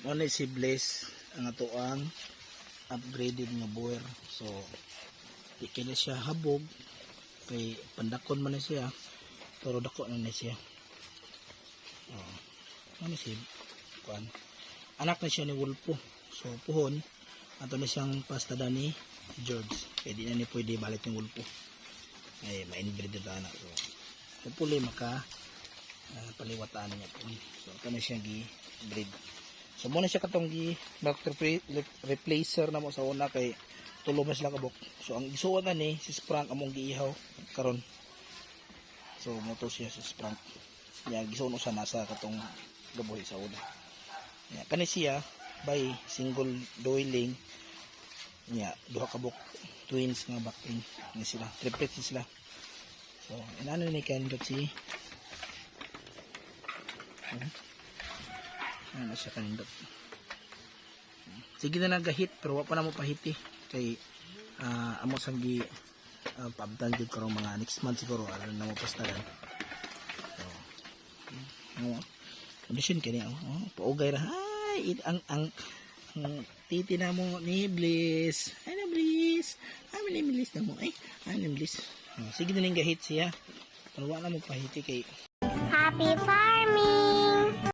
Ano si Bliss ang atoang upgraded nga buwer. So di kaya siya habog kay pandakon man na siya pero dako na siya. Ano si kuan? Anak na siya ni Wolpo. So puhon ato na siyang pastada ni George. Kaya di na ni pwede balik ng Wolpo. Ay ma-inbreed na anak. So hopefully maka paliwataan niya po. So ito na siya gi-breed. So muna siya katong gi-doctor replacer na mo sa una kay tulo mas lang kabok. So ang isuot na ni si Sprang among giihaw karon. So moto siya si Sprang. Ya gisuon sa nasa katong gaboy sa una. Ya kani siya by single doiling. Ya duha kabok twins nga bakling ni sila. Triplets sila. So inano ni kanindot si ano siya kanindot. Sige na nagahit pero wa pa na mo pahiti kay amo sang gi paabdan jud karong mga next month siguro aron na mo pastaran. So condition kani paugay ra ay ang titi na mo ni Bliss. Ay na Bliss. Ay ni Bliss na mo ay ni Bliss. Sige na ning gahit siya. Pero wa na mo pahiti kay Happy farming!